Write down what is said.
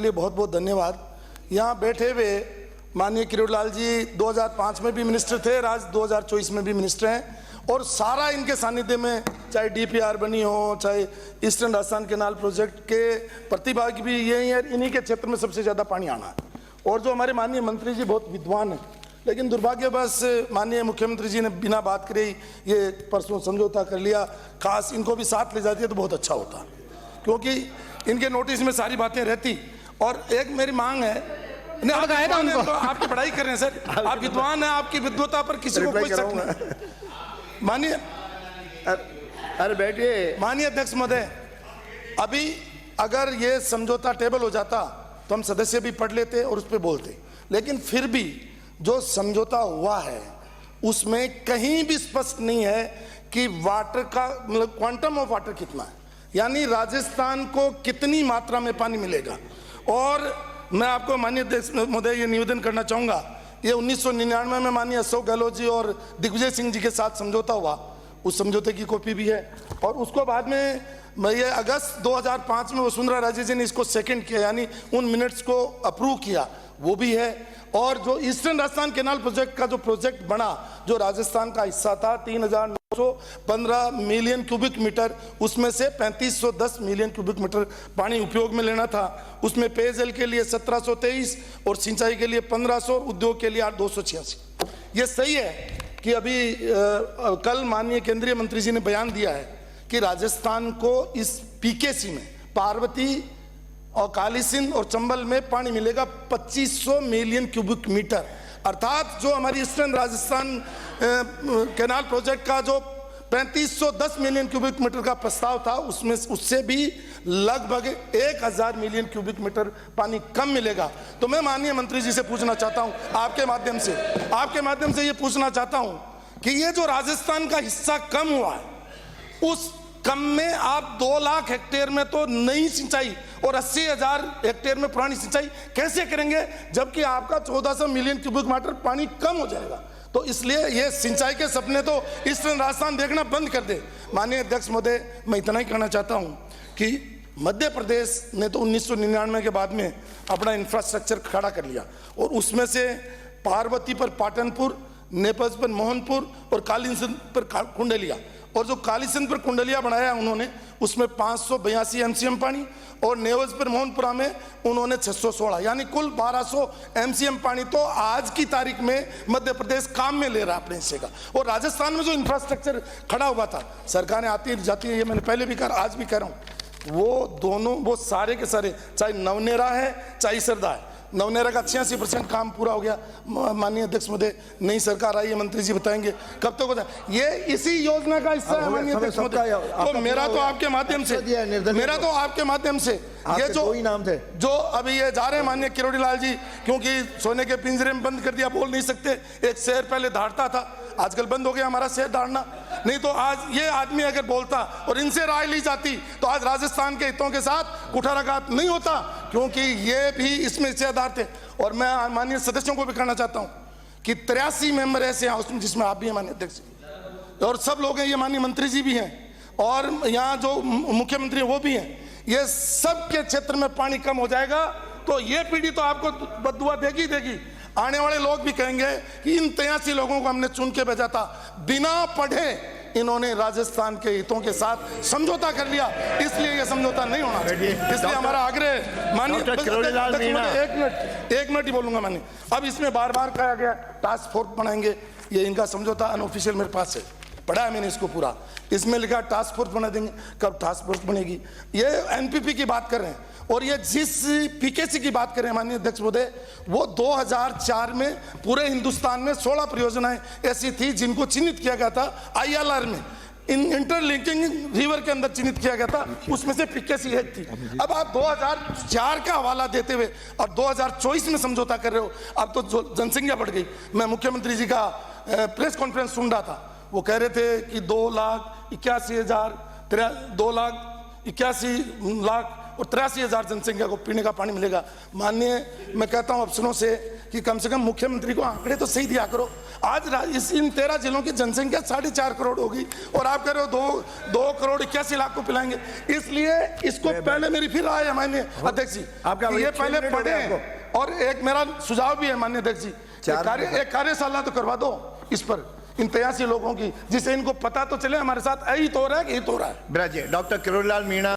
लिए बहुत बहुत धन्यवाद। यहाँ बैठे हुए माननीय किरोड़ी लाल जी 2005 में भी मिनिस्टर थे, आज 2024 में भी मिनिस्टर हैं और सारा इनके सानिध्य में चाहे डीपीआर बनी हो, चाहे ईस्टर्न राजस्थान केनाल प्रोजेक्ट के प्रतिभागी भी यही है। इन्हीं के क्षेत्र में सबसे ज़्यादा पानी आना है। और जो हमारे माननीय मंत्री जी बहुत विद्वान हैं, लेकिन दुर्भाग्यवश माननीय मुख्यमंत्री जी ने बिना बात करे ये परसों समझौता कर लिया। खास इनको भी साथ ले जाती है तो बहुत अच्छा होता, क्योंकि इनके नोटिस में सारी बातें रहती। और एक मेरी मांग है, नहीं आप आए ना तो आपकी पढ़ाई कर रहे हैं सर, आप विद्वान हैं, आपकी विद्वता पर किसी को कोई शक नहीं। माननीय अरे बैठिए। माननीय अध्यक्ष महोदय, अभी अगर ये समझौता टेबल हो जाता तो हम सदस्य भी पढ़ लेते और उस पर बोलते, लेकिन फिर भी जो समझौता हुआ है उसमें कहीं भी स्पष्ट नहीं है कि वाटर का मतलब क्वांटम ऑफ वाटर कितना है, यानी राजस्थान को कितनी मात्रा में पानी मिलेगा। और मैं आपको माननीय अध्यक्ष महोदय ये निवेदन करना चाहूँगा, ये 1999 में माननीय अशोक गहलोत जी और दिग्विजय सिंह जी के साथ समझौता हुआ, उस समझौते की कॉपी भी है। और उसको बाद में ये अगस्त 2005 में वसुंधरा राजे जी ने इसको सेकंड किया, यानी उन मिनट्स को अप्रूव किया, वो भी है। और जो ईस्टर्न राजस्थान केनाल प्रोजेक्ट का जो प्रोजेक्ट बना, जो राजस्थान का हिस्सा था 3,915 मिलियन क्यूबिक मीटर, उसमें से 3,510 मिलियन क्यूबिक मीटर पानी उपयोग में लेना था। उसमें पेयजल के लिए 1723 और सिंचाई के लिए 1500 और उद्योग के लिए 286। ये सही है कि अभी कल माननीय केंद्रीय मंत्री जी ने बयान दिया है कि राजस्थान को इस पीकेसी में पार्वती और काली सिंध और चंबल में पानी मिलेगा 2500 मिलियन क्यूबिक मीटर, अर्थात जो हमारी ईस्टर्न राजस्थान कैनाल प्रोजेक्ट का जो 3510 मिलियन क्यूबिक मीटर का प्रस्ताव था उसमें उससे भी लगभग 1000 मिलियन क्यूबिक मीटर पानी कम मिलेगा। तो मैं माननीय मंत्री जी से पूछना चाहता हूं, आपके माध्यम से ये पूछना चाहता हूं कि ये जो राजस्थान का हिस्सा कम हुआ है, उस कम में आप 2 लाख हेक्टेयर में तो नई सिंचाई और 80,000 हेक्टेयर में पुरानी सिंचाई कैसे करेंगे, जबकि आपका 1400 मिलियन क्यूबिक मीटर पानी कम हो जाएगा। तो इसलिए ये सिंचाई के सपने तो ईस्टर्न राजस्थान देखना बंद कर दे। माननीय अध्यक्ष महोदय, मैं इतना ही कहना चाहता हूं कि मध्य प्रदेश ने तो 1999 के बाद में अपना इंफ्रास्ट्रक्चर खड़ा कर लिया और उसमें से पार्वती पर पाटनपुर, नेपज पर मोहनपुर और कालीसिंध पर कुंडलिया, और जो कालीसिंध पर कुंडलिया बनाया उन्होंने उसमें 582 एमसीएम पानी और नेवज पर मोहनपुरा में उन्होंने 616, यानी कुल 1200 एमसीएम पानी तो आज की तारीख में मध्य प्रदेश काम में ले रहा है अपने हिस्से का। और राजस्थान में जो इंफ्रास्ट्रक्चर खड़ा हुआ था, सरकारें आती जाती है, ये मैंने पहले भी कहा, आज भी कह रहा हूँ, वो दोनों वो सारे के सारे, चाहे नवनेरा है चाहे इसरदा है, नवनेरा का 86% काम पूरा हो गया। माननीय अध्यक्ष महोदय, नई सरकार आई है, मंत्री जी बताएंगे कब तक होता है। ये इसी योजना का हिस्सा है माननीय अध्यक्ष महोदय। तो मेरा तो आपके माध्यम से ये जो नाम थे जो अभी ये जा रहे हैं माननीय किरोड़ी लाल जी, क्योंकि सोने के पिंजरे में बंद कर दिया, बोल नहीं सकते। एक शेर पहले धाड़ता था, आजकल बंद हो गया हमारा शेर धाड़ना, नहीं तो आज ये आदमी अगर बोलता और इनसे राय ली जाती तो आज राजस्थान के हितों के साथ कुठाराघात नहीं होता, क्योंकि ये भी इसमें हिस्सेदार थे। और मैं माननीय सदस्यों को भी कहना चाहता हूँ कि 83 मेंबर ऐसे हैं उसमें, जिसमें आप भी हैं माननीय अध्यक्ष, और सब लोग हैं, ये माननीय मंत्री जी भी हैं और यहाँ जो मुख्यमंत्री वो भी हैं। ये सब के क्षेत्र में पानी कम हो जाएगा तो ये पीढ़ी तो आपको बद्दुआ देगी। आने वाले लोग भी कहेंगे कि इन 83 लोगों को हमने चुन के भेजा था, बिना पढ़े इन्होंने राजस्थान के हितों के साथ समझौता कर लिया, इसलिए ये समझौता नहीं होना चाहिए। इसलिए हमारा आग्रह माननीय, एक मिनट ही बोलूंगा माननीय। अब इसमें बार बार कहा गया टास्क फोर्स बनाएंगे, ये इनका समझौता अनऑफिशियल मेरे पास है, पढ़ा है मैंने इसको पूरा, इसमें लिखा टास्क फोर्स बना देंगे। कब टास्क फोर्स बनेगी? ये एनपीपी की बात कर रहे हैं और ये जिस पीकेसी की बात करें माननीय अध्यक्ष महोदय, वो 2004 में पूरे हिंदुस्तान में 16 परियोजनाएं ऐसी थी जिनको चिन्हित किया गया था आईएलआर में, इंटरलिंकिंग रिवर के अंदर चिन्हित किया गया था, उसमें से पीकेसी एक थी। अब आप 2004 का हवाला देते हुए और 2024 में समझौता कर रहे हो। अब तो जनसंख्या बढ़ गई। मैं मुख्यमंत्री जी का प्रेस कॉन्फ्रेंस सुन रहा था, वो कह रहे थे कि 2,81,000 2,81,00,000 और 83,000 जनसंख्या को पीने का पानी मिलेगा। माननीय मैं कहता हूं अफसरों से कि कम से कम मुख्यमंत्री को आंकड़े तो सही दिया करो। आज इन 13 जिलों की जनसंख्या 4.5 करोड़ होगी और आप कह रहे हो 2 करोड़ 81 लाख को पिलाएंगे। इसलिए इसको पहले मेरी फिर राय है माननीय अध्यक्ष जी, ये पहले पढ़े। और एक मेरा सुझाव भी है माननीय अध्यक्ष जी, एक कार्यशाला तो करवा दो इस पर इन 83 लोगों की, जिससे इनको पता तो चले हमारे साथ यही तो हो रहा है कि यही तो हो रहा है। डॉक्टर किरोड़ीलाल मीणा।